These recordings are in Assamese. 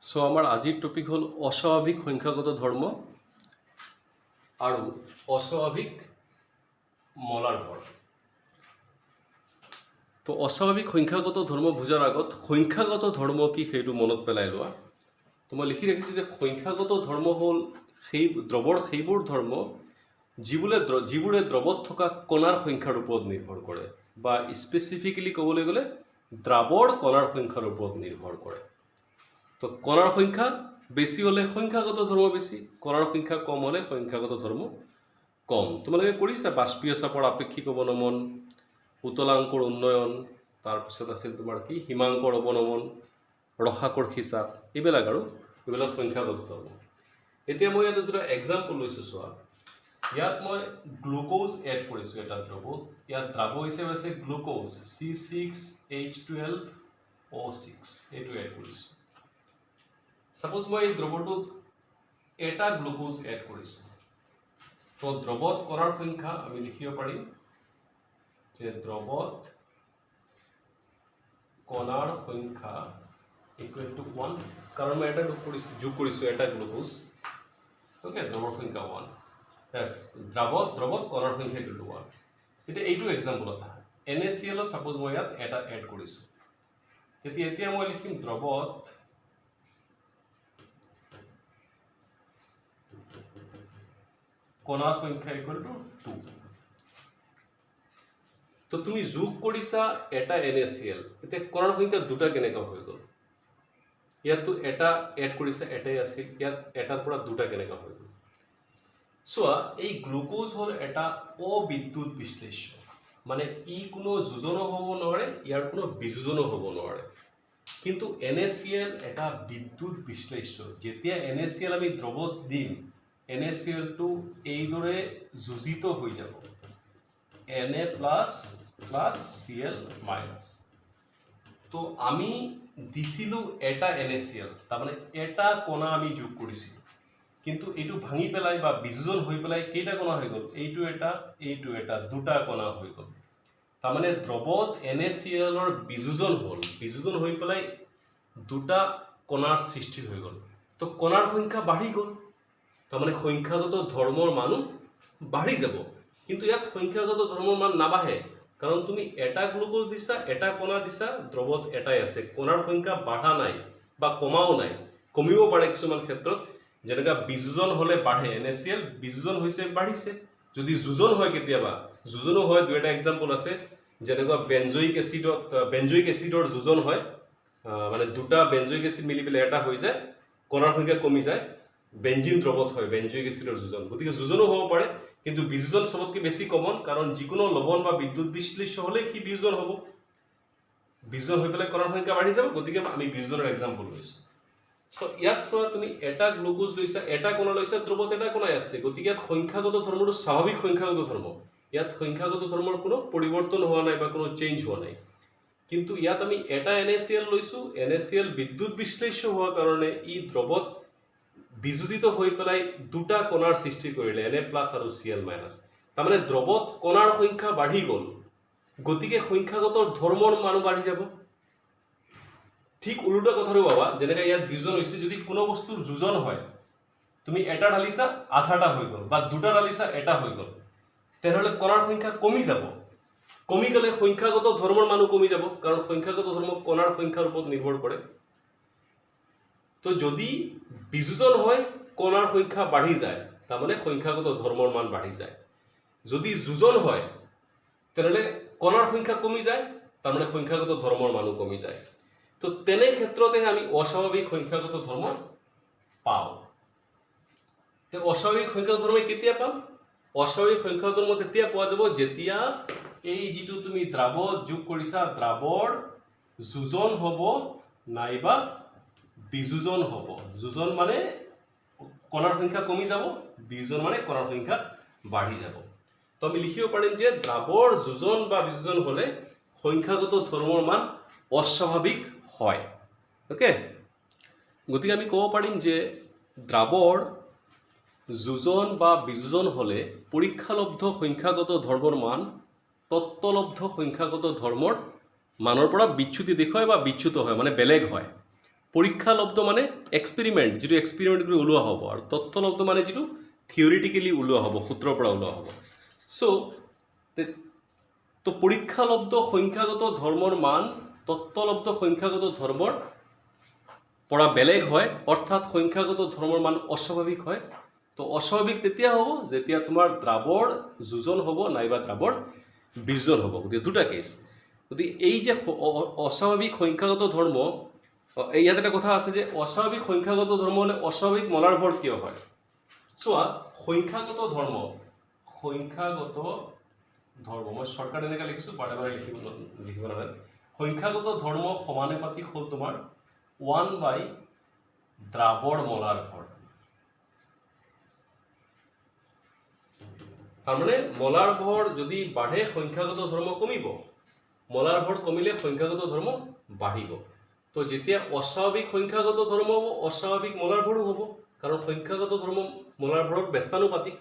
সো আমাৰ আজিৰ টপিক হল অস্বাভাৱিক সংখ্যাগত ধৰ্ম আৰু অস্বাভাৱিক মলাৰ ভৰ। তো অস্বাভাৱিক সংখ্যাগত ধৰ্ম বুজাৰ আগত সংখ্যাগত ধৰ্ম কি সেইটো মনত পেলাই লোৱা। তো মই লিখি ৰাখিছোঁ যে সংখ্যাগত ধৰ্ম হ'ল সেইবোৰ ধৰ্ম যিবোৰে দ্ৰৱত থকা কণাৰ সংখ্যাৰ ওপৰত নিৰ্ভৰ কৰে, বা স্পেচিফিকেলি ক'বলৈ গ'লে দ্ৰাৱৰ কণাৰ সংখ্যাৰ ওপৰত নিৰ্ভৰ কৰে। তো কণাৰ সংখ্যা বেছি হ'লে সংখ্যাগত ধৰ্ম বেছি, কণাৰ সংখ্যা কম হ'লে সংখ্যাগত ধৰ্ম কম। তোমালোকে কৰিছা বাষ্পীয় চাপৰ আপেক্ষিক অৱনমন, উতলাংকৰ উন্নয়ন, তাৰপিছত আছিল তোমাৰ কি হিমাংকৰ অৱনমন, ৰসাকৰ্ষী চাপ, এইবিলাক সংখ্যাগত ধৰ্ম। এতিয়া মই ইয়াত দুটা এক্সাম্পল লৈছোঁ চোৱা। ইয়াত মই গ্লুকোজ এড কৰিছোঁ এটা দ্ৰৱত। ইয়াত দ্ৰাৱ হিচাপে আছে গ্লুকোজ C6H12O6, এইটো এড কৰিছোঁ। সাপোজ মই এই দ্ৰৱটোত এটা গ্লুকোজ এড কৰিছোঁ, তো দ্ৰৱত কণাৰ সংখ্যা আমি লিখিব পাৰিম যে দ্ৰৱত কণাৰ সংখ্যা ইকুৱেল টু 1, কাৰণ মই এটা যোগ কৰিছোঁ এটা গ্লুকোজ। অ'কে, দ্ৰৱৰ সংখ্যা 1, দ্ৰৱত কণাৰ সংখ্যা ইকুৱেল টু 1। এতিয়া এইটো এক্সাম্পল এটা NaCl সাপোজ মই ইয়াত এটা এড কৰিছোঁ। এতিয়া মই লিখিম দ্ৰৱত কণাৰ সংখ্যা ইকুৱেল টু 2। তো তুমি যোগ কৰিছা এটা NaCl, এতিয়া কণাৰ সংখ্যা দুটা কেনেকৈ হৈ গ'ল? ইয়াতো এটা এড কৰিছা, এটাই আছিল, ইয়াত এটাৰ পৰা দুটা কেনেকৈ হৈ গ'ল? চোৱা, এই গ্লুকোজ হ'ল এটা অবিদ্যুৎ বিশ্লেষ্য, মানে ই কোনো যোজনো হ'ব নোৱাৰে, ইয়াৰ কোনো বিযোজনো হ'ব নোৱাৰে। কিন্তু NaCl এটা বিদ্যুৎ বিশ্লেষ্য। যেতিয়া NaCl আমি দ্ৰৱত দিম, NaClটো এইদৰে যোজিত হৈ যাব, Na প্লাছ Cl মাইনাছ। তো আমি দিছিলোঁ এটা NaCl, তাৰমানে এটা কণা আমি যোগ কৰিছিলোঁ, কিন্তু এইটো ভাঙি পেলাই বা বিযোজন হৈ পেলাই কেইটা কণা হৈ গ'ল? এইটো এটা, দুটা কণা হৈ গ'ল। তাৰমানে দ্ৰৱত NaClৰ বিযোজন হ'ল, বিযোজন হৈ পেলাই দুটা কণাৰ সৃষ্টি হৈ গ'ল। তো কণাৰ সংখ্যা বাঢ়ি গ'ল, তাৰমানে সংখ্যাগত ধৰ্মৰ মানো বাঢ়ি যাব। কিন্তু ইয়াত সংখ্যাগত ধৰ্মৰ মান নাবাঢ়ে, কাৰণ তুমি এটা গ্লুকোজ দিছা, এটা কণা দিছা, দ্ৰৱত এটাই আছে, কণাৰ সংখ্যা বাঢ়া নাই বা কমাও নাই। কমিব পাৰে কিছুমান ক্ষেত্ৰত, যেনেকৈ বিযোজন হ'লে বাঢ়ে, NaCl বিযোজন হৈছে বাঢ়িছে। যদি যোজন হয়, কেতিয়াবা যোজনো হয়, দুই এটা এক্সাম্পল আছে, যেনেকুৱা বেঞ্জয়িক এচিডৰ যোজন হয়, মানে দুটা বেঞ্জয়িক এচিড মিলি পেলাই এটা হৈ যায়, কণাৰ সংখ্যা কমি যায়, বেঞ্জিন দ্ৰৱত হয় বেঞ্জয়িক এচিডৰ যোজন। গতিকে যোজনো হ'ব পাৰে, কিন্তু বিযোজন চবতকৈ বেছি কমন, কাৰণ যিকোনো লৱণ বা বিদ্যুৎ বিশ্লেষ্য হ'লে সি বিযোজন হ'ব, বিযোজন হৈ পেলাই কণাৰ সংখ্যা বাঢ়ি যাব। গতিকে আমি বিযোজনৰ এক্সাম্পল লৈছোঁ। তো ইয়াত চোৱা, তুমি এটা গ্লুকোজ লৈছা, এটা কণা লৈছা, দ্ৰৱত এটা কণাই আছে। গতিকে ইয়াত সংখ্যাগত ধৰ্মটো স্বাভাৱিক সংখ্যাগত ধৰ্ম, ইয়াত সংখ্যাগত ধৰ্মৰ কোনো পৰিৱৰ্তন হোৱা নাই বা কোনো চেঞ্জ হোৱা নাই। কিন্তু ইয়াত আমি এটা NaCl লৈছোঁ, NaCl বিদ্যুৎ বিশ্লেষ্য হোৱাৰ কাৰণে ই দ্ৰৱত বিযোজিত হৈ পেলাই দুটা কণাৰ সৃষ্টি কৰিলে, Na প্লাছ আৰু Cl মাইনাছ। তাৰমানে দ্ৰৱত কণাৰ সংখ্যা বাঢ়ি গ'ল, গতিকে সংখ্যাগত ধৰ্মৰ মানো বাঢ়ি যাব। ঠিক ওলোটা কথাটো পাবা, যেনেকৈ ইয়াত বিয়োজন হৈছে, যদি কোনো বস্তুৰ যোজন হয়, তুমি এটা ঢালিছা, আধাটা হৈ গ'ল, বা দুটা ঢালিছা, এটা হৈ গ'ল, তেনেহ'লে কণাৰ সংখ্যা কমি যাব। কমি গ'লে সংখ্যাগত ধৰ্মৰ মানো কমি যাব, কাৰণ সংখ্যাগত ধৰ্ম কণাৰ সংখ্যাৰ ওপৰত নিৰ্ভৰ কৰে। তো যদি বিযোজন হয়, কণাৰ সংখ্যা বাঢ়ি যায়, তাৰমানে সংখ্যাগত ধৰ্মৰ মান বাঢ়ি যায়। যদি যোজন হয়, তেনেহ'লে কণাৰ সংখ্যা কমি যায়, তাৰমানে সংখ্যাগত ধৰ্মৰ মানো কমি যায়। তো তেনে ক্ষেত্ৰতে আমি অস্বাভাৱিক সংখ্যাগত ধৰ্ম পাওঁ। অস্বাভাৱিক সংখ্যাগত ধৰ্ম কেতিয়া পাম? অস্বাভাৱিক সংখ্যাগত ধৰ্ম তেতিয়া পোৱা যাব, যেতিয়া এই যিটো তুমি দ্ৰাৱত যোগ কৰিছা, দ্ৰাৱৰ যোজন হ'ব নাইবা বিযোজন হ'ব। যোজন মানে কণাৰ সংখ্যা কমি যাব, বিযোজন মানে কণাৰ সংখ্যা বাঢ়ি যাব। তো আমি লিখিব পাৰিম যে দ্ৰাৱৰ যোজন বা বিযোজন হ'লে সংখ্যাগত ধৰ্মৰ মান অস্বাভাৱিক হয়। অ'কে, গতিকে আমি ক'ব পাৰিম যে দ্ৰাৱৰ যোজন বা বিযোজন হ'লে পৰীক্ষালব্ধ সংখ্যাগত ধৰ্মৰ মান তত্ত্বলব্ধ সংখ্যাগত ধৰ্মৰ মানৰ পৰা বিচ্যুতি দেখুৱায় বা বিচ্যুত হয়, মানে বেলেগ হয়। পৰীক্ষালব্ধ মানে এক্সপেৰিমেণ্ট, যিটো এক্সপেৰিমেণ্ট কৰি ওলোৱা হ'ব, আৰু তত্ত্বলব্ধ মানে যিটো থিয়ৰিটিকেলি ওলোৱা হ'ব, সূত্ৰৰ পৰা ওলোৱা হ'ব। তো পৰীক্ষালব্ধ সংখ্যাগত ধৰ্মৰ মান তত্ত্বলব্ধ সংখ্যাগত ধৰ্মৰ পৰা বেলেগ হয়, অৰ্থাৎ সংখ্যাগত ধৰ্মৰ মান অস্বাভাৱিক হয়। তো অস্বাভাৱিক তেতিয়া হ'ব যেতিয়া তোমাৰ দ্ৰাৱৰ যোজন হ'ব নাইবা দ্ৰাৱৰ বিয়োজন হ'ব। গতিকে দুটা কেছ। গতিকে এই যে অস্বাভাৱিক সংখ্যাগত ধৰ্ম, ইয়াত এটা কথা আছে যে অস্বাভাৱিক সংখ্যাগত ধৰ্ম হ'লে অস্বাভাৱিক মলাৰ ভৰ কিয় হয়? চোৱা, সংখ্যাগত ধৰ্ম মই শৰ্টকাট এনেকৈ লিখিছোঁ, বাৰে বাৰে লিখিব নালাগে। সংখ্যাগত ধৰ্ম সমানুপাতিক হ'ল তোমাৰ 1/, দ্ৰাৱৰ মলাৰ ভৰ। তাৰমানে মলাৰ ভৰ যদি বাঢ়ে সংখ্যাগত ধৰ্ম কমিব, মলাৰ ভৰ কমিলে সংখ্যাগত ধৰ্ম বাঢ়িব। তো যেতিয়া অস্বাভাৱিক সংখ্যাগত ধৰ্ম হ'ব, অস্বাভাৱিক মলাৰ ভৰো হ'ব, কাৰণ সংখ্যাগত ধৰ্ম মলাৰ ভৰত ব্যস্তানুপাতিক।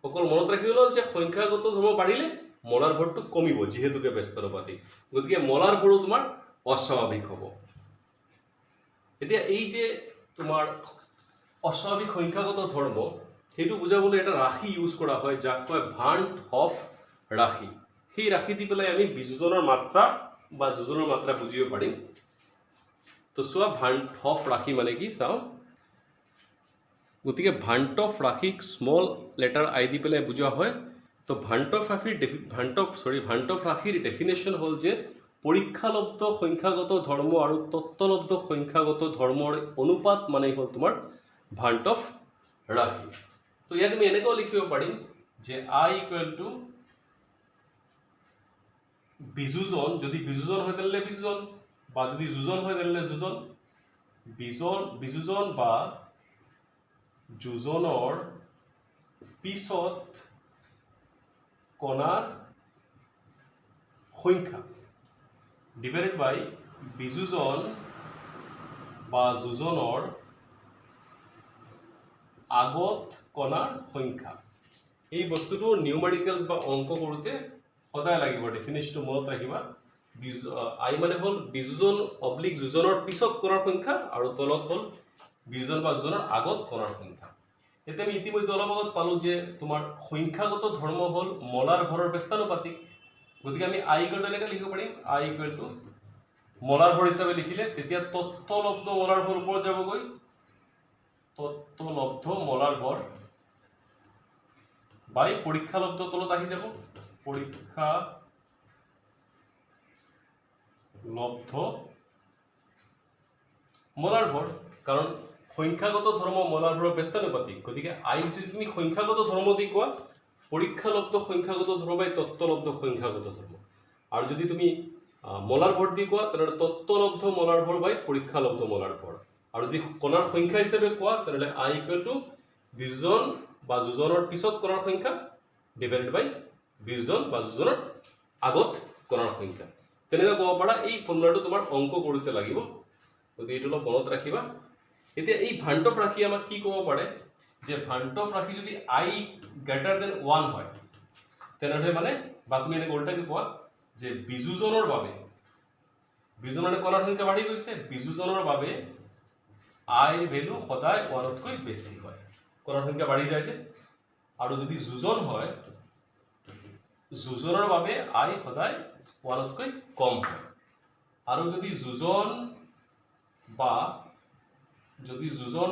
অকল মনত ৰাখিব হ'ল যে সংখ্যাগত ধৰ্ম বাঢ়িলে মলাৰ ভৰটো কমিব, যিহেতুকে ব্যস্তানুপাতিক। গতিকে মলাৰ ভৰো তোমাৰ অস্বাভাৱিক হ'ব। এতিয়া এই যে তোমাৰ অস্বাভাৱিক সংখ্যাগত ধৰ্ম, সেইটো বুজাবলৈ এটা ৰাশি ইউজ কৰা হয়, যাক কয় ভান্ট হফ ৰাশি। সেই ৰাশি দি পেলাই আমি বিযোজনৰ মাত্ৰা বা যোজনৰ মাত্ৰা বুজিব পাৰিম। তো চোৱা, ভান্ট হফ ৰাশি মানে কি চাওঁ। গতিকে ভান্ট অফ ৰাশিক স্মল লেটাৰ আই দি পেলাই বুজোৱা হয়। তো ভান্ট অফ ৰাশিৰ ডেফিনেশ্যন হ'ল যে পৰীক্ষালব্ধ সংখ্যাগত ধৰ্ম আৰু তত্ত্বলব্ধ সংখ্যাগত ধৰ্মৰ অনুপাত মানে হ'ল তোমাৰ ভান্ট অফ ৰাশি। তো ইয়াক আমি এনেকৈও লিখিব পাৰিম যে I = বিযোজন, যদি বিযোজন হয় তেনেহ'লে বিযোজন, বা যদি যোজন হয় তেনেহ'লে যোজন। বিযোজন বা যোজনৰ পিছত কণাৰ সংখ্যা ডিভাইডেড বাই বিযোজন বা যোজনৰ আগত কণাৰ সংখ্যা। এই বস্তুটো নিউমেৰিকেলছ বা অংক কৰোঁতে সদায় লাগিব, ডেফিনেশ্যনটো মনত ৰাখিবা। আই মানে হ'ল বিযোজন অব্লিক যোজনৰ পিছত কণাৰ সংখ্যা, আৰু তলত হ'ল বিযোজন বা যোজনৰ আগত কণাৰ সংখ্যা। এতিয়া আমি ইতিমধ্যে অলপ আগত পালোঁ যে তোমাৰ সংখ্যাগত ধৰ্ম হ'ল মলাৰ ভৰৰ ব্যস্তানুপাতিক। গতিকে আমি I = এনেকৈ লিখিব পাৰিম, I = মলাৰ ভৰ হিচাপে লিখিলে তেতিয়া তত্ত্বলব্ধ মলাৰ ভৰ ওপৰত যাবগৈ, তত্ত্বলব্ধ মলাৰ ভৰ বাই পৰীক্ষালব্ধ তলত আহি যাব, পৰীক্ষালব্ধ মলাৰ ভৰ। কাৰণ সংখ্যাগত ধৰ্ম মলাৰ ভৰৰ ব্যস্তানুপাতিক। গতিকে I যদি তুমি সংখ্যাগত ধৰ্ম দি কোৱা, পৰীক্ষালব্ধ সংখ্যাগত ধৰ্ম বাই তত্ত্বলব্ধ সংখ্যাগত ধৰ্ম। আৰু যদি তুমি মলাৰ ভৰ দি কোৱা তেনেহ'লে তত্ত্বলব্ধ মলাৰ ভৰ বাই পৰীক্ষালব্ধ মলাৰ ভৰ। আৰু যদি কণাৰ সংখ্যা হিচাপে কোৱা তেনেহ'লে I = বিযোজন বা যোজনৰ পিছত কণাৰ সংখ্যা ডিভাইডেড বাই বিয়োজন বা যোজনৰ আগত কণাৰ সংখ্যা। তেনেকৈ ক'ব পাৰা। এই ফৰ্মুলাটো তোমাৰ অংক কৰোঁতে লাগিব, গতিকে এইটো অলপ মনত ৰাখিবা। এতিয়া এই ভান্ট অফ ৰাশি আমাক কি ক'ব পাৰে যে ভান্ট অফ ৰাশি যদি I > 1 হয় তেনেহ'লে মানে, বা তুমি এনেকৈ উল্টাকৈ কোৱা যে বিযোজনৰ বাবে, বিযোজনৰ কণাৰ সংখ্যা বাঢ়ি গৈছে, বিযোজনৰ বাবে I ৰ ভেলু সদায় 1তকৈ বেছি হয়, কণাৰ সংখ্যা বাঢ়ি যায় যে। আৰু যদি যোজন হয়, যোজনৰ বাবে I সদায় 1তকৈ কম হয়। আৰু যদি যোজন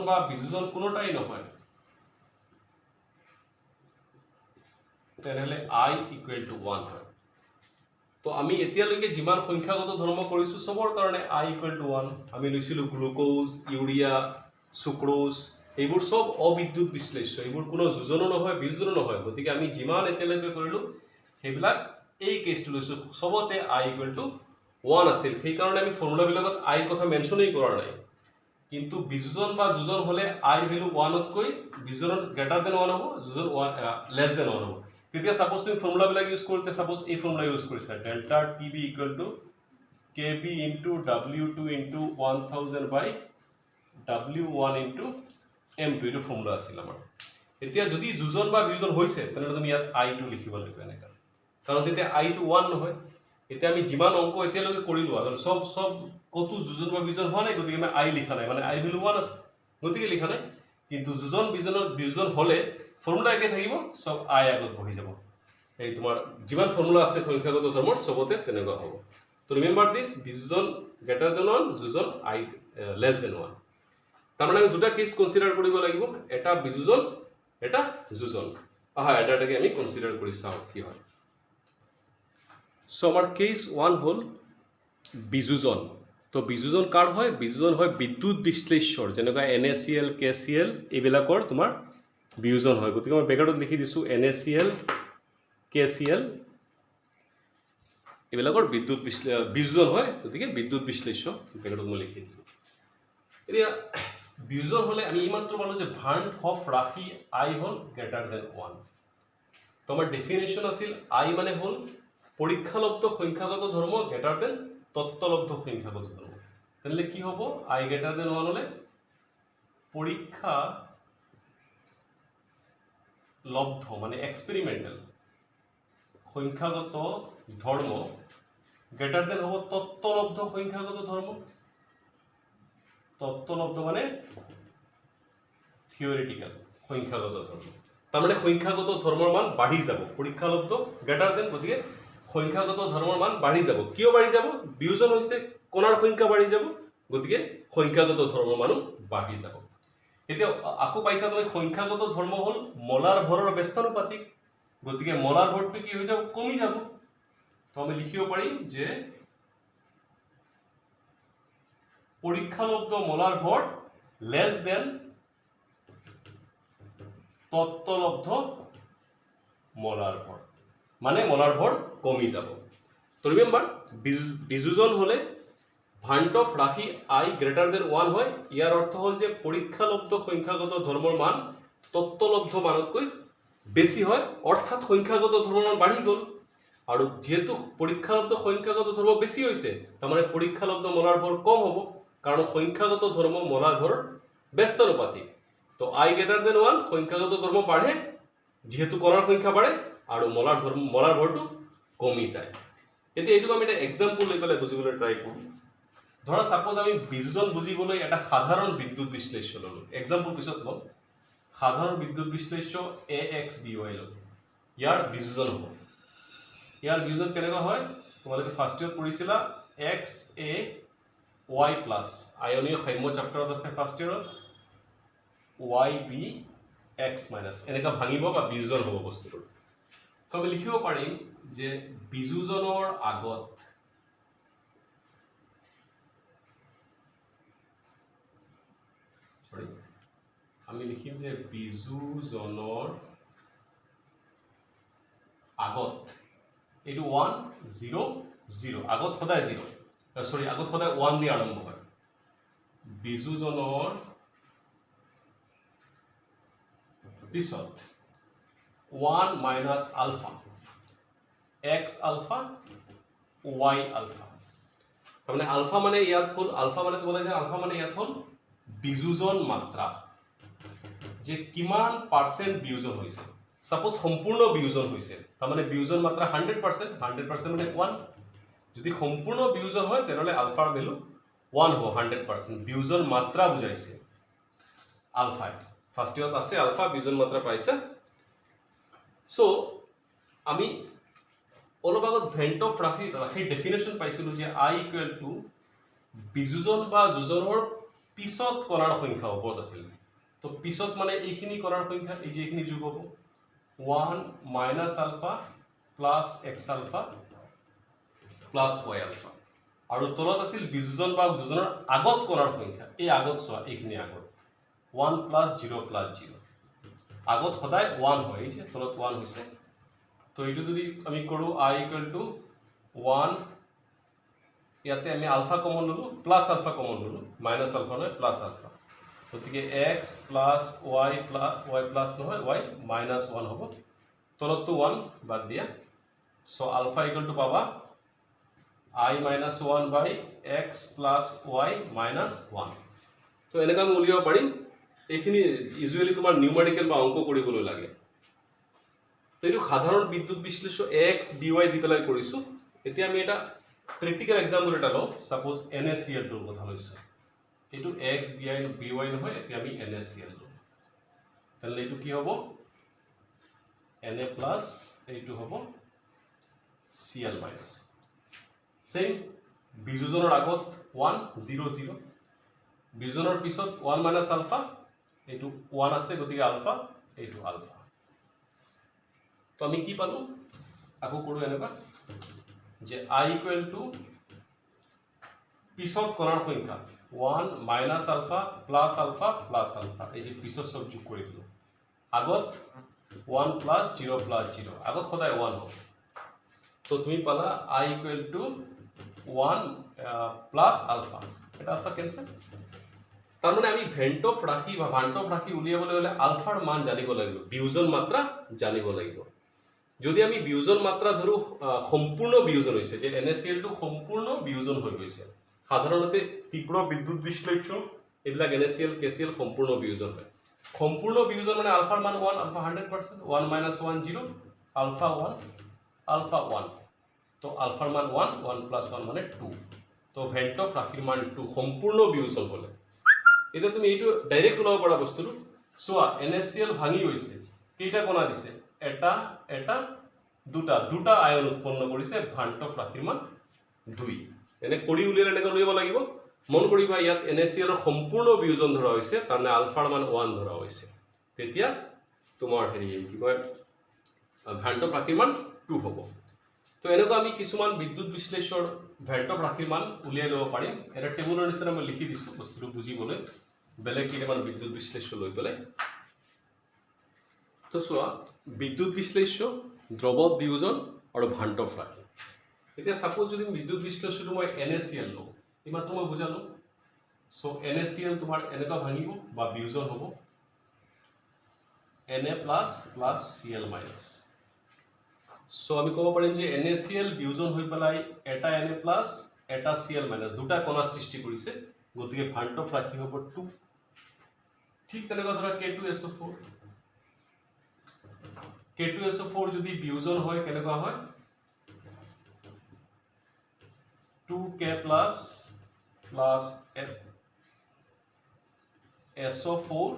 বা বিযোজন কোনোটাই নহয় তেনেহ'লে I = 1 হয়। তো আমি এতিয়ালৈকে যিমান সংখ্যাগত ধৰ্ম কৰিছোঁ চবৰ কাৰণে I = 1। আমি লৈছিলোঁ গ্লুক'জ, ইউৰিয়া, চুক্ৰ'জ, এইবোৰ চব অবিদ্যুৎ বিশ্লেষ্য, এইবোৰ কোনো যোজনো নহয় বিয়োজনো নহয়। গতিকে আমি যিমান এতিয়ালৈকে কৰিলোঁ সেইবিলাক এই কেছটো লৈছোঁ, চবতে I = 1 আছিল। সেইকাৰণে আমি ফৰ্মুলাবিলাকত I ৰ কথা মেনশ্যনেই কৰা নাই। কিন্তু বিযোজন বা যোজন হ'লে I ৰ ভেলু 1তকৈ, বিযোজনত > 1 হ'ব, যোজন <1 হ'ব। তেতিয়া সাপোজ তুমি ফৰ্মুলাবিলাক ইউজ কৰোঁতে সাপোজ এই ফৰ্মুলা ইউজ কৰিছা, delta TB = KB × W2 × 1000 / W1 × M2, এইটো ফৰ্মুলা আছিল আমাৰ। এতিয়া যদি যোজন বা বিয়োজন হৈছে তেনেহ'লে তুমি ইয়াত I2 লিখিব লাগিব এনেকৈ, কাৰণ তেতিয়া I2 1 নহয়। এতিয়া আমি যিমান অংক এতিয়ালৈকে কৰিলোঁ আৰু সব কতো যোজন বা বিজন হোৱা নাই, গতিকে আমি আই লিখা নাই, মানে আই ভেলু 1 আছে গতিকে লিখা নাই। কিন্তু যোজন বিজন হলে ফৰ্মুলা একে থাকিব, সব আই আগত বহি যাব। এই তোমাৰ যিমান ফৰ্মুলা আছে সংখ্যাগত ধৰ্মৰ সবতে তেনেকুৱা হ'ব। তো ৰিমেম্বাৰ দিছ, বিযোজন গ্ৰেটাৰ দেন 1, যোজন আই লেছ দেন 1। তাৰমানে আমি দুটা কেছ কনসিডাৰ কৰিব লাগিব, এটা বিযোজন এটা যোজন। আহা এটাকে আমি কনসিডাৰ কৰি চাওঁ কি হয়। সো আমাৰ কেস 1 হল বিযোজন। তো বিযোজন কাৰ হয়? বিযোজন হয় বিদ্যুৎ বিশ্লেষ্যৰ, যেনেকুৱা NaCl KCl এইবিলাকৰ তোমাৰ বিয়োজন হয়। গতিকে মই ব্ৰেকেটত লিখি দিছোঁ NaCl KCl এইবিলাকৰ বিয়োজন হয়, গতিকে বিদ্যুৎ বিশ্লেষ্য ব্ৰেকেটত মই লিখি দিলোঁ। এতিয়া বিয়োজন হলে আমি ইমানটো পালো যে ভাণ্ড অফ ৰাশি আই হল গ্ৰেটাৰ দেন 1। তো আমাৰ ডেফিনেশ্যন আছিল আই মানে হল পৰীক্ষালব্ধ সংখ্যাগত ধৰ্ম গ্ৰেটাৰ দেন তত্ত্বলব্ধ সংখ্যাগত ধৰ্ম। তাহলে কি হব? আই গ্রেটার দেন 1 হলে পরীক্ষা লব্ধ মানে এক্সপেরিমেন্টাল সংখ্যাগত ধর্ম গ্রেটার দেন হব তত্ত্বলব্ধ সংখ্যাগত ধর্ম। তত্ত্বলব্ধ মানে থিওরিটিক্যাল সংখ্যাগত ধর্ম। তার মানে সংখ্যাগত ধৰ্মৰ মান বাঢ়ি যাব। পৰীক্ষালব্ধ গ্ৰেটাৰ দেন, গতিকে সংখ্যাগত ধৰ্মৰ মান বাঢ়ি যাব। কিয় বাঢ়ি যাব? বিয়োজন হৈছে কোণাৰ সংখ্যা বাঢ়ি যাব, গতিকে সংখ্যাগত ধৰ্মৰ মানো বাঢ়ি যাব। এতিয়া আকৌ পাইছা তুমি সংখ্যাগত ধৰ্ম হল মলাৰ ভৰৰ ব্যস্তানুপাতিক, গতিকে মলাৰ ভৰটো কি হৈ যাব? কমি যাব। তো আমি লিখিব পাৰিম যে পরীক্ষালব্ধ মলার ভর লেস দেন তত্ত্বলব্ধ মলার ভর, মানে মলার ভর কমি যাব। তো রিমেম্বার বিযোজন হলে ভাণ্ড অফ রাশি আই গ্রেটার দেন 1 হয়। ইয়ার অর্থ হল যে পরীক্ষালব্ধ সংখ্যাগত ধৰ্মৰ মান তত্ত্বলব্ধ মানতকৈ বেছি হয়, অৰ্থাৎ সংখ্যাগত ধৰ্মৰ মান বাঢ়ি গল। আৰু যেহেতু পরীক্ষালব্ধ সংখ্যাগত ধর্ম বেশি হয়েছে, তার মানে পরীক্ষালব্ধ মলার ভর কম হব, কারণ সংখ্যাগত ধর্ম মলার ভর ব্যস্তানুপাতিক। তো আই গ্রেটার দেন 1 সংখ্যাগত ধর্ম বাঢ়ে, যেহেতু কণাৰ সংখ্যা বাঢ়ে আৰু মলাৰ ভৰটো কমি যায়। এতিয়া এইটো আমি এটা এক্সাম্পল লৈ পেলাই বুজিবলৈ ট্ৰাই কৰোঁ। ধৰা সাপোজ আমি বিযোজন বুজিবলৈ এটা সাধাৰণ বিদ্যুৎ বিশ্লেষ্য ললো। এক্সাম্পল পিছত লম। সাধাৰণ বিদ্যুৎ বিশ্লেষ্য AXBY ললো। ইয়াৰ বিযোজন হ'ব। ইয়াৰ বিয়োজন কেনেকুৱা হয়? তোমালোকে ফাৰ্ষ্ট ইয়াৰ পঢ়িছিলা XAY প্লাছ আয়নীয় সাম্য চেপ্টাৰত আছে ফাৰ্ষ্ট ইয়াৰত, YBX মাইনাছ এনেকুৱা ভাঙিব বা বিয়োজন হ'ব বস্তুটো। তো আমি লিখিব পাৰিম যে বিযোজনৰ আগত আমি লিখিম যে বিযোজনৰ আগত এইটো 1 0 0 আগত সদায় 0 সৰি আগত সদায় 1 দিয়ে আৰম্ভ হয়। বিযোজনৰ পিছত 1 minus alpha x alpha y alpha. তাৰমানে আলফা মানে ইয়াত হল, আলফা মানে তোমালোকে আলফা মানে ইয়াত হল বিযোজন মাত্ৰা, যে কিমান পার্সেন্ট বিয়োজন হৈছে। সাপোজ সম্পূর্ণ বিয়োজন হৈছে, তার মানে বিয়োজন মাত্রা 100%, 100% মানে 1। যদি সম্পূর্ণ বিয়োজন হয় তেনহলে আলফার ভ্যালু 1 হব 100%। বিয়োজন মাত্রা বুঝাইছে আলফা, ফার্স্ট ইয়ার আছে আলফা বিয়োজন মাত্রা পাইছে। সো আমি অলপ আগত ভেন্ট অফ ৰাশিৰ ডেফিনেশ্যন পাইছিলো যে আই ইকুৱেল টু বিযোজন বা যোজনৰ পিছত কণাৰ সংখ্যা ওপৰত আছিল। তো পিছত মানে এইখিনি কণাৰ সংখ্যা, এই যে এইখিনি যোগ হ'ব 1 minus alpha plus x alpha plus y alpha. আৰু তলত আছিল বিযোজন বা যোজনৰ আগত কণাৰ সংখ্যা, এই আগত চোৱা এইখিনি আগত 1 প্লাস 0 প্লাস 0 আগত সদায় 1 হয়, এই যে তলত 1 হৈছে। তো এইটো যদি আমি কৰো i ইকুৱেল টু 1, ইয়াতে আমি আলফা কমন ললো, প্লাস আলফা কমন ললো, মাইনাস আলফা নহয় প্লাস আলফা, গতিকে x প্লাস y প্লাস নহয় y মাইনাস 1 হ'ব। তলতটো 1 বাদ দিয়া। সো আলফা ইকুৱেল টু পাবা i minus 1 by x plus y minus 1। তো এনেকৈ আমি উলিয়াব পাৰিম। এইখিনি ইউজুৱেলি তোমাৰ নিউমেৰিকেল বা অংক কৰিবলৈ লাগে। তো এইটো সাধাৰণ বিদ্যুৎ বিশ্লেষ্য AXBY দি পেলাই কৰিছো। এতিয়া আমি এটা প্ৰেক্টিকেল এক্সাম্পল এটা লওঁ সাপোজ NaCl টোৰ কথা লৈছো এটো x by নহয় এতিয়া আমি NaCl লওঁ তাহলে এটো কি হ'ব Na প্লাস এইটো হ'ব Cl মাইনাস সেম বিযোজনৰ আগত 1 0 0 বিযোজনৰ পিছত 1 মাইনাস আলফা এইটো 1 আছে গতিকে আলফা এইটো আলফা তো আমি কি পালো আকৌ কৰো এনেবা যে I ইকুয়াল টু পিছত কণাৰ সংখ্যা 1 মাইনাস আলফা প্লাস আলফা এই যে পিছত সব যোগ কৰি দিলো আগত 1 প্লাস 0 প্লাস 0 আগত সদায় 1 হ'ব তো তুমি পালা I equal to 1 plus alpha এটা আলফা কেনসেল তার মানে আমি ভেন্টফ রাখি বা ভান্টফ রাখি উলিয়াবলৈ হলে আলফাৰ মান জানিব লাগিব বিয়োজন মাত্ৰা জানিব লাগিব যদি আমি বিয়োজন মাত্ৰা ধৰো সম্পূৰ্ণ বিয়োজন হৈছে যে NaCl টো সম্পূৰ্ণ বিয়োজন হৈ গৈছে সাধাৰণতে তীব্ৰ বিদ্যুৎ বিশ্লেষণ এইবিলাক NaCl KCl সম্পূৰ্ণ বিয়োজন হয় সম্পূৰ্ণ বিয়োজন মানে আলফাৰ মান 1 আলফা 100% 1 minus 1 0 আলফা 1 তো আলফাৰ মান 1 1 plus 1 মানে 2 তো ভেন্টফ ৰাখিৰ মান 2 সম্পূৰ্ণ বিয়োজন হলে এটা তুমি এইটো ডাইৰেক্ট ওলাব পৰা বস্তুটো সোয়া NaCl ভাঙি গৈছে কেইটা কণা দিছে এটা দুটা আয়ন উৎপন্ন কৰিছে ভান্টফ ৰাখিৰ মান 2 এনে কৰি উলিয়ালে এনেকৈ উলিয়াব লাগিব মন কৰিবা ইয়াত NaCl ৰ সম্পূৰ্ণ বিয়োজন ধৰা হৈছে কাৰণে আলফাৰ মান 1 ধৰা হৈছে তেতিয়া তোমাৰ হেৰি কি কয় ভান্টফ ৰাখিৰ মান 2 হ'ব তো এনেকৈ আমি কিছুমান বিদ্যুৎ বিশ্লেষণ ভেন্টফ ৰাখিৰ মান উলিয়াই ল'ব পাৰিম এটা টেবুলৰ নিচিনা মই লিখি দিছো বস্তুটো বুজিবলৈ বেলেগ কিমান বিদ্যুৎ বিশ্লেষণ লৈ পেলাই তো সোয়া বিদ্যুৎ বিশ্লেষণ দ্ৰৱ বিয়োজন আৰু ভান্টফ ৰাখি এতিয়া সাপোজ যদি বিদ্যুৎ বিশ্লেষণ মই NaCl লওঁ ইমানটো মই বুজালো সো NaCl তোমাৰ এনেকা ভাঙিব বা বিয়োজন হ'ব Na plus plus Cl minus so আমি ক'ব পাৰিম যে NaCl বিয়োজন হৈ পেলাই এটা Na প্লাস এটা Cl মাইনাস দুটা কণা সৃষ্টি কৰিছে গতিকে ভান্টফ ৰাখি হ'ব 2 ঠিক তেনেকৈ ধৰা K2SO4 যদি বিয়োজন হয় কেনেকুৱা হয় 2K plus SO4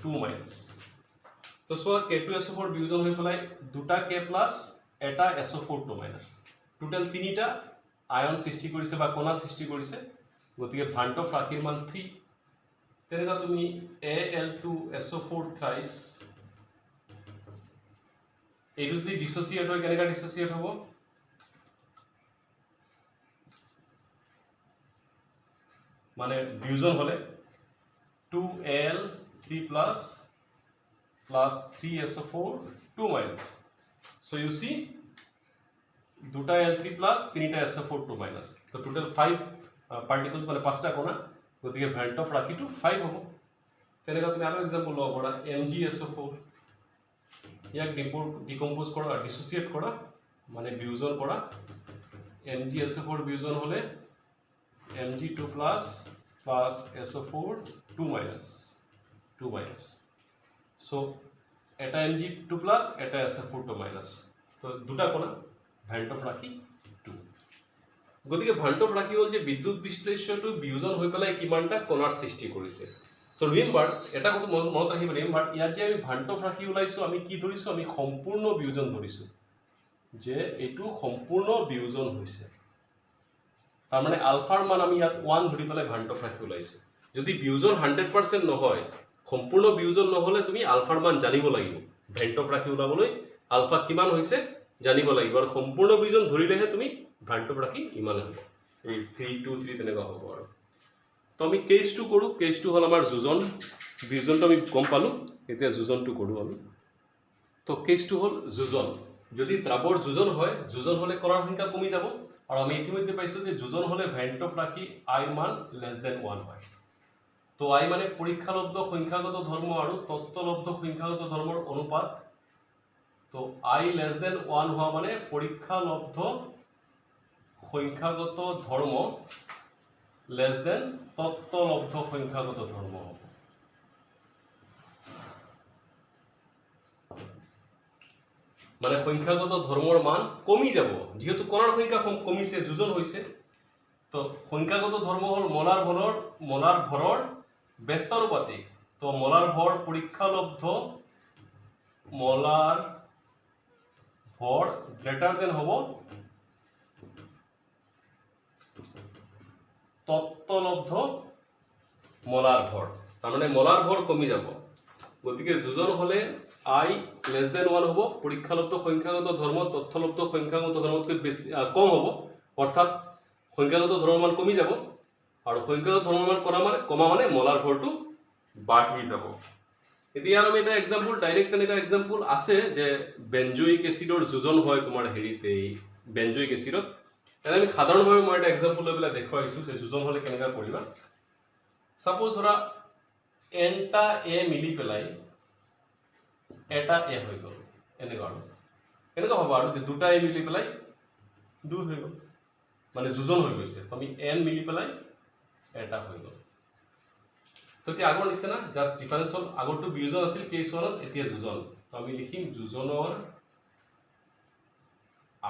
2 minus তো সোয়া K2SO4 বিয়োজন হৈ পেলাই দুটা K plus এটা SO4 2 minus টোটাল তিনিটা আয়ন সৃষ্টি কৰিছে বা কণা সৃষ্টি কৰিছে গতিকে ভান্টফ ৰাখিৰ মান 3 তেনেকা তুমি Al2SO4 thrice এইটো যদি ডিসোসিয়েট হয় কেনেকা ডিসোসিয়েট হ'ব মানে বিয়োজন হলে 2Al3 plus 3SO4 2 minus so you see দুটা Al3 plus তিনিটা SO4 2 minus তো টোটাল 5 পার্টিকলস মানে পাঁচটা কণা গতিকে ভেন্টফ ৰাখিটো 5 হ'ব তেনেকা তুমি আৰু এক্সাম্পল লব পাৰা MgSO4 ইয়াক ডিকম্পোজ কৰা ডিসোসিয়েট কৰা মানে বিয়োজন কৰা MgSO4 বিয়োজন হলে Mg2 plus SO4 2 minus so এটা Mg2 plus এটা SO4 2 minus তো দুটা কোণা ভান্টফ ৰাখি 2 গতিকে ভান্টফ ৰাখি হল যে বিদ্যুৎ বিশ্লেষণটো বিয়োজন হৈ পেলাই কিমানটা কোণাৰ সৃষ্টি কৰিছে তো ৰিমেম্বাৰ এটা কথা মনত ৰাখিব ৰিমেম্বাৰ ইয়াত যে আমি ভান্টফ ৰাখি ওলাইছো আমি কি ধৰিছো আমি সম্পূৰ্ণ বিয়োজন ধৰিছো যে এটো সম্পূৰ্ণ বিয়োজন হৈছে তাৰ মানে আলফাৰ মান আমি ইয়াত 1 ধৰি পেলাই ভান্টফ ৰাখি ওলাইছো যদি বিয়োজন 100% নহয় সম্পূৰ্ণ বিয়োজন নহলে তুমি আলফাৰ মান জানিব লাগিব ভান্টফ ৰাখি ওলাবলৈ আলফা কিমান হৈছে জানিব লাগিব আৰু সম্পূৰ্ণ বিয়োজন ধৰিলেহে তুমি ভান্টফ ৰাখি ইমান হ'ব এই 3 2 3 তেনেকা হ'ব আৰু তো আমি কেস 2 কৰো কেস 2 হল আমাৰ যোজন বিয়োজনটো আমি গম পালো এতিয়া যোজনটো কৰো আমি তো কেস 2 হল যোজন যদি দ্ৰাৱৰ যোজন হয় যোজন হলে কণাৰ সংখ্যা কমি যাব আৰু আমি ইতিমধ্যে পাইছো যে যোজন হলে ভেন্টফ ৰাখি I মান <1 হয় তো I মানে পৰীক্ষালব্ধ সংখ্যাগত ধৰ্ম আৰু তত্ত্বলব্ধ সংখ্যাগত ধৰ্মৰ অনুপাত তো I <1 হোৱা মানে পৰীক্ষালব্ধ সংখ্যাগত ধৰ্ম তত্ত্বলব্ধ সংখ্যাগত ধৰ্ম হ'ব মানে সংখ্যাগত ধৰ্মৰ মান কমি যাব, যেহেতু কণাৰ সংখ্যা কমিছে, যোজন হৈছে। তো সংখ্যাগত ধৰ্ম হ'ল মলাৰ ভৰৰ ব্যস্তানুপাতিক। তো মলাৰ ভৰ পৰীক্ষালব্ধ মলাৰ ভৰ গ্ৰেটাৰ দেন হ'ব তত্ত্বলব্ধ মলাৰ ভৰ। তাৰমানে মলাৰ ভৰ কমি যাব, গতিকে যোজন হলে I less than 1 হ'ব, পৰীক্ষালব্ধ সংখ্যাগত ধৰ্ম তথ্যলব্ধ সংখ্যাগত ধৰ্মতকৈ বেছি কম হ'ব, অৰ্থাৎ সংখ্যাগত ধৰ্মৰ মান কমি যাব, আৰু সংখ্যাগত ধৰ্মৰ মান কমা মানে মলাৰ ভৰটো বাঢ়ি যাব। এতিয়া আমি এটা এক্সাম্পল ডাইৰেক্ট তেনেকুৱা এক্সাম্পল আছে যে বেনজয়িক এচিডৰ যোজন হয় তোমাৰ হেৰিতে, এই বেনজয়িক এচিডত। এনে আমি সাধাৰণভাৱে মই এটা এক্সাম্পল লৈ পেলাই দেখুৱাইছোঁ যে যোজন হ'লে কেনেকুৱা কৰিবা। সাপোজ ধৰা nটা a মিলি পেলাই এটা a হৈ গ'ল, এনেকুৱা আৰু এনেকুৱা হ'ব আৰু যে দুটা a মিলি পেলাই 2 হৈ গ'ল, মানে যোজন হৈ গৈছে। আমি n মিলি পেলাই এটা হৈ গ'ল। তো এতিয়া আগৰ নিচিনা জাষ্ট ডিফাৰেন্স হ'ল, আগৰটো বিয়োজন আছিল কেছ ওৱানত, এতিয়া যোজন। তো আমি লিখিম যোজনৰ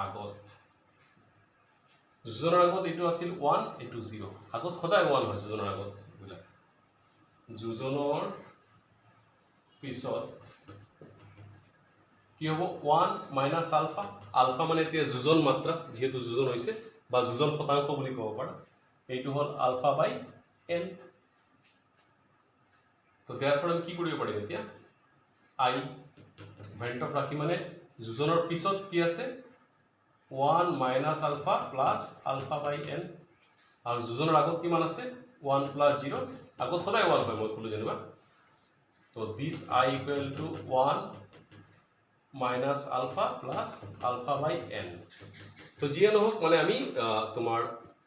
আগত, যোজনৰ আগত এইটো আছিল 1, এইটো 0, আগত সদায় 1 হয় যোজনৰ আগত বিলাক। যোজনৰ পিছত কি হ'ব 1 মাইনাছ আলফা, আলফা মানে এতিয়া যোজন মাত্ৰা, যেহেতু যোজন হৈছে বা যোজন শতাংশ বুলি ক'ব পাৰা, এইটো হ'ল আলফা বাই n। তো therefore আমি কি কৰিব পাৰিম এতিয়া, I ভেণ্টত ৰাখি মানে যোজনৰ পিছত কি আছে 1 minus alpha plus alpha by n, আৰু যোজনৰ আগত কিমান আছে 1 প্লাছ 0, আগত সদায় 1 হয় মই ক'লো যেনিবা। তো দিছ I equal to 1 minus alpha plus alpha by n। তো যিয়ে নহওক মানে আমি তোমাৰ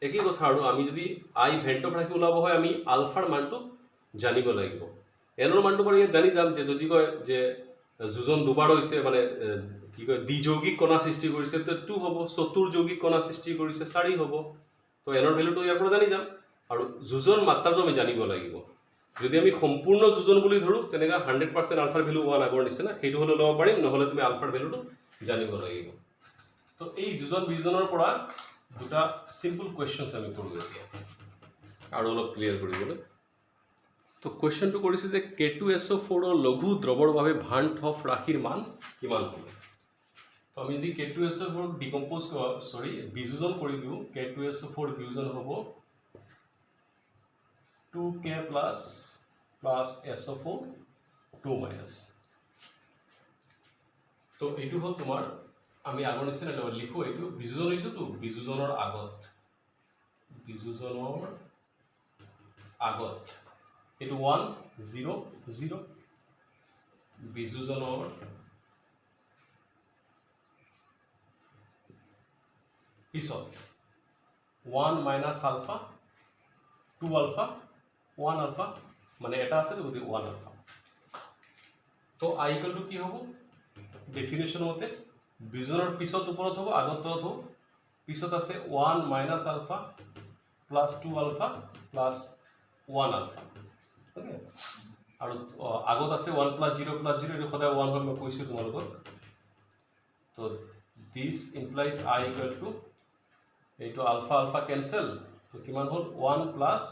একেই কথা, আৰু আমি যদি I ভেণ্টত ৰাখি ওলাব হয় আমি আলফাৰ মানটো জানিব লাগিব। এনৰ মানটো বাৰু ইয়াত জানি যাম, যে যদি কয় যে যোজন দুবাৰ হৈছে মানে কি কয় দ্বিযৌগিক কণা সৃষ্টি কৰিছে তো 2 হ'ব, চতুৰ্যৌগিক কণা সৃষ্টি কৰিছে 4 হ'ব। তো এনৰ ভেলুটো ইয়াৰ পৰা জানি যাম, আৰু যোজন মাত্ৰাটো আমি জানিব লাগিব। যদি আমি সম্পূৰ্ণ যোজন বুলি ধৰোঁ তেনেকৈ 100% আলফাৰ ভেলু 1 আগৰ নিচিনা, সেইটো হ'লে ল'ব পাৰিম, নহ'লে তুমি আলফাৰ ভেলুটো জানিব লাগিব। তো এই যোজন বিয়োজনৰ পৰা দুটা সিম্পল কুৱেশ্যনছ আমি কৰোঁ এতিয়া আৰু অলপ ক্লিয়াৰ কৰিবলৈ। তো কুৱেশ্যনটো কৰিছে যে K2SO4 লঘু দ্ৰৱৰ বাবে ভাণ্ট ৰাশিৰ মান কিমান হ'ব। তো আমি যদি K2SO4 বিয়োজন কৰি দিওঁ, K2SO4 বিয়োজন হ'ব 2K প্লাছ SO4 2 মাইনাছ। তো এইটো হ'ল তোমাৰ, আমি আগৰ নিচিনা লিখোঁ, এইটো বিয়োজন হৈছেতো, বিয়োজনৰ আগত এইটো 1 0 0, বিয়োজনৰ পিছত 1 মাইনাছ আলফা 2 আলফা 1 আলফা, মানে এটা আছে গতিকে 1 আলফা। তো I ইকুৱেল টু কি হ'ব, ডেফিনেশ্যন মতে বিয়োজনৰ পিছত ওপৰত হ'ব, আগত তলত হ'ব, পিছত আছে 1 minus alpha plus 2 alpha plus 1 alpha, আৰু আগত আছে 1 প্লাছ 0 প্লাছ 0, এইটো সদায় 1 হয় মই কৈছোঁ তোমালোকক। তো দিছ ইমপ্লাইজ I ইকুৱেল টু এইটো আলফা আলফা কেনচেল, তো কিমান হ'ল 1 প্লাছ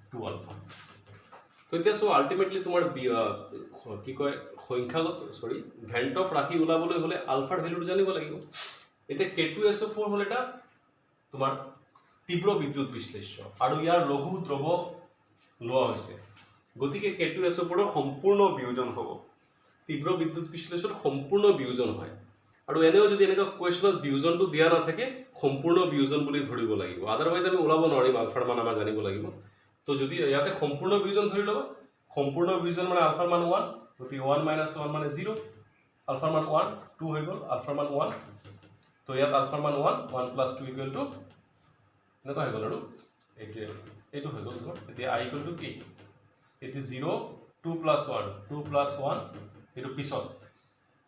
2 আলফা। তো এতিয়া চোৱা আল্টিমেটলি তোমাৰ কি কয় সংখ্যাগত ভেণ্টক ৰাশি ওলাবলৈ হ'লে আলফাৰ ভেলুটো জানিব লাগিব। এতিয়া K2SO4 হ'ল এটা তোমাৰ তীব্ৰ বিদ্যুৎ বিশ্লেষ্য, আৰু ইয়াৰ লঘু দ্ৰৱ লোৱা হৈছে, গতিকে K2SO4 সম্পূৰ্ণ বিয়োজন হ'ব। তীব্ৰ বিদ্যুৎ বিশ্লেষণ সম্পূৰ্ণ বিয়োজন হয়, আৰু এনেও যদি এনেকুৱা কুৱেশ্যনত বিয়োজনটো দিয়া নাথাকে সম্পূৰ্ণ বিয়োজন বুলি ধৰিব লাগিব, আদাৰৱাইজ আমি ওলাব নোৱাৰিম, আলফাৰ মান আমাৰ জানিব লাগিব। তো যদি ইয়াতে সম্পূৰ্ণ বিয়োজন ধৰি ল'ব, সম্পূৰ্ণ বিয়োজন মানে আলফাৰ মান 1, গতিকে 1 মাইনাছ 1 মানে 0, আলফাৰ মান 1 2 হৈ গ'ল, আলফাৰ মান 1, তো ইয়াত আলফাৰ মান 1 1 প্লাছ 2 ইকুৱেল টু এনেকুৱা হৈ গ'ল, আৰু এইটো হৈ গ'ল তোমাৰ। এতিয়া I ইকুৱেল টু কি, এইটো 0 2 প্লাছ 1 2 প্লাছ 1, এইটো পিছত,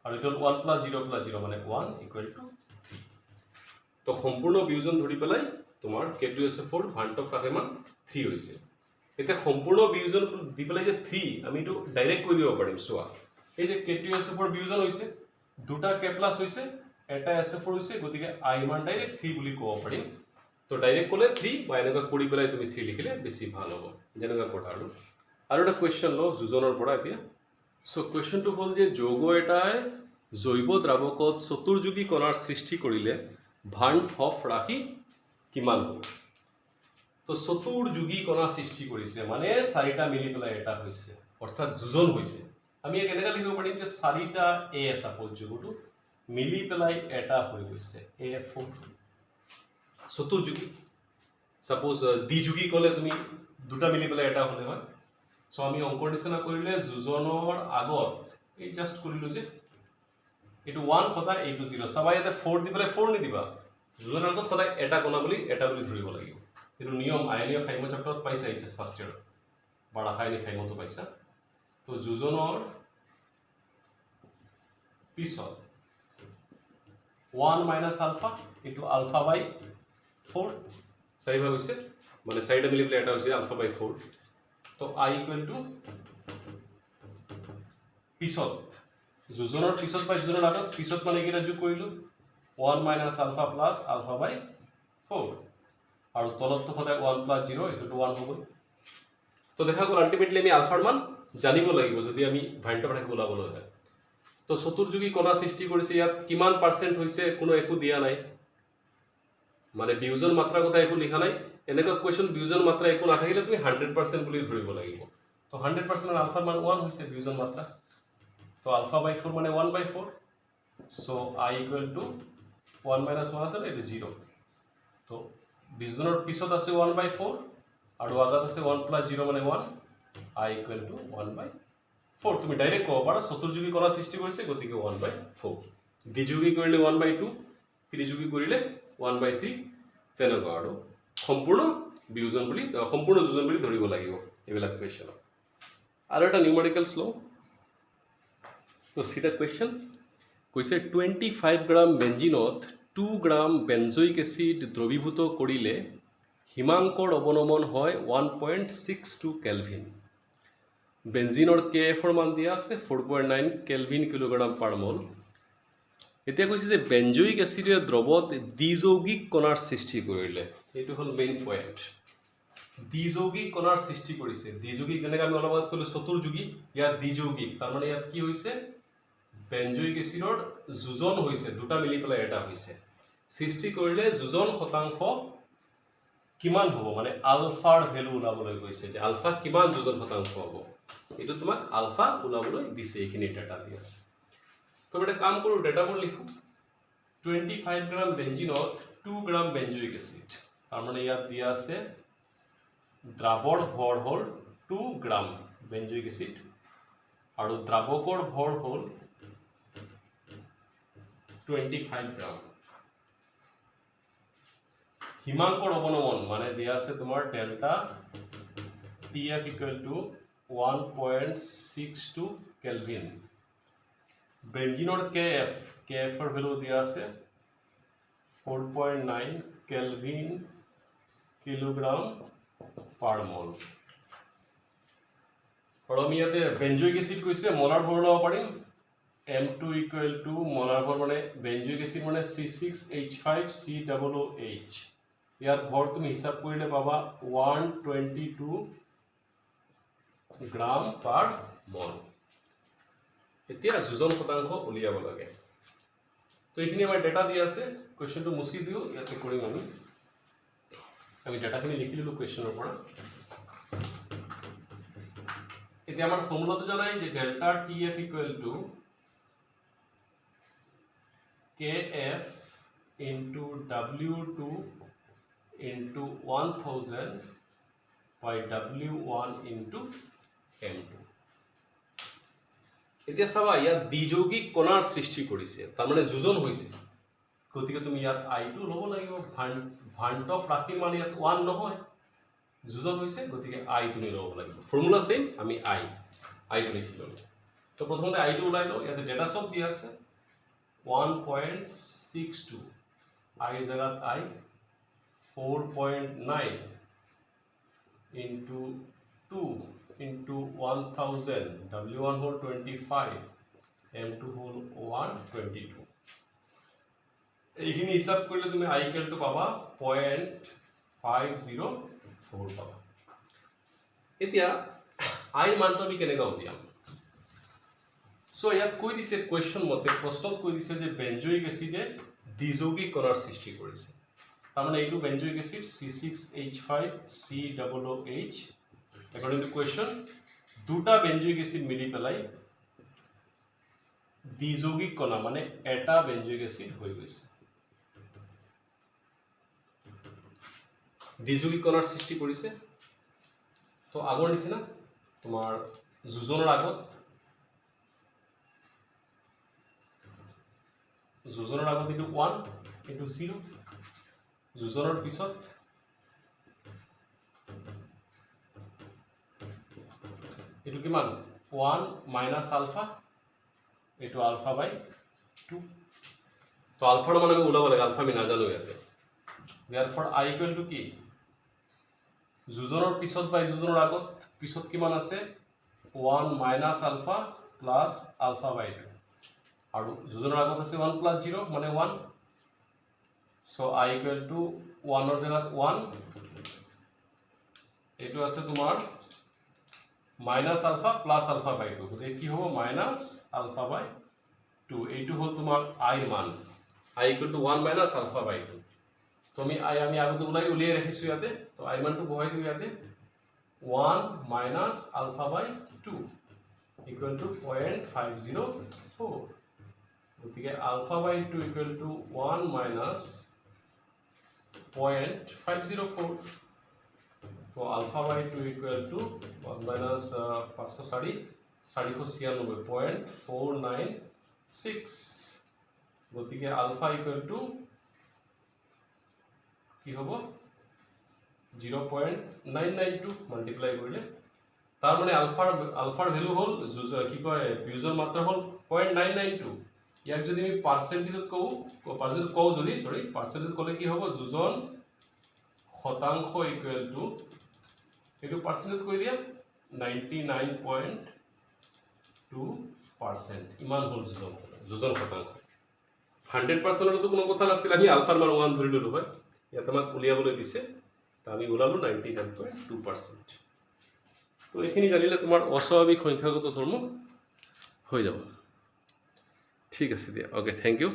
আৰু এইটো 1 প্লাছ 0 প্লাছ 0 মানে 1 ইকুৱেল টু 3। তো সম্পূৰ্ণ বিয়োজন ধৰি পেলাই তোমাৰ K2SO4 ভাণ্টক ৰাশিৰ মান 3 হৈছে। এতিয়া সম্পূৰ্ণ বিয়োজন দি পেলাই যে 3 আমি এইটো ডাইৰেক্ট কৈ দিব পাৰিম। চোৱা এই যে K2SO4 বিয়োজন হৈছে, দুটা কে প্লাছ হৈছে, এটা SF হৈছে, গতিকে আই মান ডাইৰেক্ট 3 বুলি ক'ব পাৰিম। তো ডাইৰেক্ট ক'লে 3 বা এনেকুৱা কৰি পেলাই তুমি 3 লিখিলে বেছি ভাল হ'ব, যেনেকুৱা কথা আৰু এটা কুৱেশ্যন লওঁ যোজনৰ পৰা এতিয়া। চ' কুৱেশ্যনটো হ'ল যে যৌগ এটাই জৈৱ দ্ৰাৱকত চতুৰ্যুগী কণাৰ সৃষ্টি কৰিলে ভান হফ ৰাশি কিমান হ'ব? তো চতুৰ্যুগী কণা সৃষ্টি কৰিছে মানে 4টা মিলি পেলাই এটা হৈছে, অৰ্থাৎ যোজন হৈছে। আমি ইয়াক এনেকৈ লিখিব পাৰিম যে 4টা এ সাপোজ যৌগটো মিলি পেলাই এটা হৈ গৈছে A4 চতুৰ্যুগী। সাপোজ দ্বিযুগী ক'লে তুমি দুটা মিলি পেলাই এটা হ'লে হয়। চ' আমি অংকৰ নিচিনা কৰিলে যোজনৰ আগত এই জাষ্ট কৰিলোঁ যে এইটো 1 সদায় এইটো 0, চাবা ইয়াতে 4 দি পেলাই 4 নিদিবা, যোজনৰ আগত সদায় এটা কণা বুলি ধৰিব লাগিব। এইটো নিয়ম আইনীয় সাম্য চেপ্টাৰত পাইছা HS ফাৰ্ষ্ট ইয়াৰত বা ৰাসায়নিক সাম্যটো পাইছা। তো যোজনৰ পিছত 1 মাইনাছ আলফা ইনটু আলফা বাই 4, 4 ভাগ হৈছে মানে 4টা মিলি পেলাই এটা হৈছে আলফা বাই 4। তো I ইকুৱেল টু পিছত যোজনৰ পিছত বা যোজনৰ আগত, পিছত মানে এইকেইটা যোগ কৰিলোঁ 1 মাইনাছ আলফা প্লাছ আলফা বাই 4 আৰু তলতটো সদায় 1 প্লাছ 0 এইটোতো 1 হ'ব। তো দেখা গ'ল আল্টিমেটলি আমি আলফাৰ মান জানিব লাগিব যদি আমি ভাইণ্টৰ ৰাশি ওলাবলৈ হয়। তো চতুৰ্যুগী কণা সৃষ্টি কৰিছে, ইয়াত কিমান পাৰ্চেণ্ট হৈছে কোনো একো দিয়া নাই, মানে বিয়োজন মাত্ৰাৰ কথা একো লিখা নাই। এনেকুৱা কুৱেশ্যন বিয়োজন মাত্ৰা একো নাথাকিলে তুমি 100% বুলি ধৰিব লাগিব। তো 100% আলফাৰ মান 1 হৈছে বিয়োজন মাত্ৰা। তো আলফা বাই 4 মানে 1 বাই 4। চ' I ইকুৱেল টু 1 মাইনাছ 1 আছে এইটো 0। তো বিয়োজনৰ পিছত আছে 1 বাই 4 আৰু আগত আছে 1 প্লাছ 0 মানে 1। I ইকুৱেল টু 1 বাই 4। তুমি ডাইৰেক্ট ক'ব পাৰা চতুৰ্যুগী কণা সৃষ্টি কৰিছে গতিকে 1 বাই 4। দ্বিযুগী কৰিলে 1 বাই 2, ত্ৰিযুগী কৰিলে 1 বাই 3, তেনেকুৱা আৰু সম্পূৰ্ণ বিয়োজন বুলি সম্পূৰ্ণ যোজন বুলি ধৰিব লাগিব এইবিলাক কুৱেশ্যন। আৰু এটা নিউমেৰিকেলছ লওঁ। তো চিটা কুৱেশ্যন কৈছে 25 গ্ৰাম বেঞ্জিনত 2 গ্ৰাম বেঞ্জয়িক এচিড দ্ৰৱীভূত কৰিলে হিমাংকৰ অৱনমন হয় 1.62 কেলভিন। বেঞ্জিনৰ KF মান দিয়া আছে 4.9 কেলভিন কিলোগ্ৰাম পাৰ মল। এতিয়া কৈছে যে বেঞ্জয়িক এচিডৰ দ্ৰৱত দ্বিযৌগিক কণাৰ সৃষ্টি কৰিলে, এইটো হ'ল মেইন পইণ্ট। দ্বিযৌগিক কণাৰ সৃষ্টি কৰিছে, দ্বিযৌগিক যেনেকৈ আমি অলপ আগত ক'লোঁ চতুৰ্যুগী, ইয়াত দ্বিযৌগিক তাৰমানে ইয়াত কি হৈছে বেঞ্জয়িক এচিডৰ যোজন হৈছে, দুটা মিলি পেলাই এটা হৈছে। সৃষ্টি কৰিলে যোজন শতাংশ কিমান হ'ব মানে আলফাৰ ভেলু ওলাবলৈ গৈছে যে আলফা কিমান যোজন শতাংশ হ'ব, এইটো তোমাক আলফা ওলাবলৈ দিছে, এইখিনি ডাটা দি আছে। তো এটা কাম কৰোঁ ডাটাবোৰ লিখোঁ। 25 গ্ৰাম বেঞ্জিনত 2 গ্ৰাম বেঞ্জয়িক এচিড, তাৰমানে ইয়াত দিয়া আছে দ্ৰাৱৰ ভৰ হ'ল 2 গ্ৰাম বেঞ্জয়িক এচিড আৰু দ্ৰাৱকৰ ভৰ হ'ল 25 গ্ৰাম। হিমাংকৰ অৱনমন মানে দিয়া আছে তোমাৰ delta TF equal to 1.62 kelvin. বেঞ্জিনৰ KFৰ ভেলু দিয়া আছে 4.9 কেলভিন কিলোগ্ৰাম পাৰ মল। আৰু আমি ইয়াতে বেঞ্জয়িক এচিড কৈছে মলাৰ ভৰ ল'ব পাৰিম। M2 ইকুৱেল টু মলাৰ ভৰ মানে বেঞ্জয়িক এচিড মানে C6H5COOH। ইয়াৰ ভৰ তুমি হিচাপ কৰিলে পাবা 122 গ্ৰাম পাৰ মল। এতিয়া যোজন শতাংশ উলিয়াব লাগে। তো এইখিনি আমাৰ ডেটা দি আছে, কুৱেশ্যনটো মুচি দিওঁ, ইয়াতে কৰিম আমি ডেটাখিনি লিখি দিলোঁ কুৱেশ্যনৰ পৰা। এতিয়া আমাৰ ফৰ্মুলাটো জানাই যে delta TF equal to KF into W2 into 1000 by W1 into M2। এতিয়া চাবা ইয়াত দ্বিযৌগিক কণাৰ সৃষ্টি কৰিছে, তাৰমানে যোজন হৈছে, গতিকে তুমি ইয়াত আইটো ল'ব লাগিব। ভাণ্টক ৰাশিৰ মান ইয়াত 1 নহয়, যোজন হৈছে গতিকে আই তুমি ল'ব লাগিব। ফৰ্মুলা চেম, আমি আইটো লিখি ল'লোঁ। তো প্ৰথমতে আইটো ওলাই লওঁ, ইয়াতে ডেটা চব দিয়া আছে 1.62, আই জেগাত আই 4.9 ইনটু 2 ইনটু 1000, W1 হ'ল 25 m2 হ'ল 122 এইখিনি হিসাব কৰিলে তুমি i ইকুৱেল টু পাবা 0.504 পাবা এতিয়া i মানটো আমি কেনেকৈ উলিয়াম সো ইয়াত কৈ দিছে কোৱেশ্চন মতে প্ৰশ্নত কৈ দিছে যে বেঞ্জয়িক এসিডে দ্বিযৌগিক কণাৰ সৃষ্টি কৰিছে তাৰমানে এইটো benzoic acid C6H5COOH according to question দুটা বেঞ্জয়িক এসিড মিলি পেলাই দ্বিযৌগিক কণা মানে এটা বেঞ্জয়িক এসিড হৈ গৈছে দ্বিযৌগিক কণাৰ সৃষ্টি কৰিছে তো আগৰ নিচিনা তোমাৰ যোজনৰ আগত এইটো 1 এইটো 0 যোজনৰ পিছত এইটো কিমান 1 মাইনাস আলফা এইটো আলফা বাই 2 তো আলফাৰ মান আমি ওলাব লাগে আলফা আমি নাজানো ইয়াতে therefore i equal to কি যোজনৰ পিছত বাই যোজনৰ আগত পিছত কিমান আছে 1 minus alpha plus ULFA by 2 আৰু যোজনৰ আগত আছে 1 প্লাস 0 মানে 1 so i equal to 1 অৰ জায়গাত 1 এইটো আছে তোমাৰ minus alpha plus ULFA by 2 গতে কি হ'ব মাইনাস আলফা বাই 2 এইটো হ'ল তোমাৰ i মান i equal to 1 minus alpha by 2 তো আমি আমি আগতে উলিয়াই ৰাখিছো ইয়াতে তো i মানটো বহাই দিও ইয়াতে 1 minus alpha by 2 equal to 0.504 গতিকে ULFA by 2 equal to 1 minus 0.504 so alpha by 2 equal to 1 minus 496.496 গতিকে alpha equal to কি হ'ব 0.992 মাল্টিপ্লাই কৰিলে তাৰ মানে আলফাৰ ভ্যালু হ'ল কি কয় ফিউজন মাত্ৰা হ'ল 0.992 ইয়াক যদি আমি পার্সেন্টেজত কও যদি সরি পার্সেন্টেজ কলে কি হ'ব যোজন শতাংশ ইকুয়াল টু এটো পার্সেন্টেজ কৈ দিয়া 99.2% ইমান হ'ল যোজন শতাংশ 100% তো কোনো কথা নাছিল আমি আলফাৰ মান 1 ধৰি ললো হয় ইয়াত আমাক উলিয়াবলৈ দিছে তা আমি উলালো 99.2% তো এখিনি জানিলে তোমাৰ অস্বাভাৱিক সংখ্যাগত ধৰ্ম হৈ যাব ঠিক আছে দিয়া ওকে থ্যাংক ইউ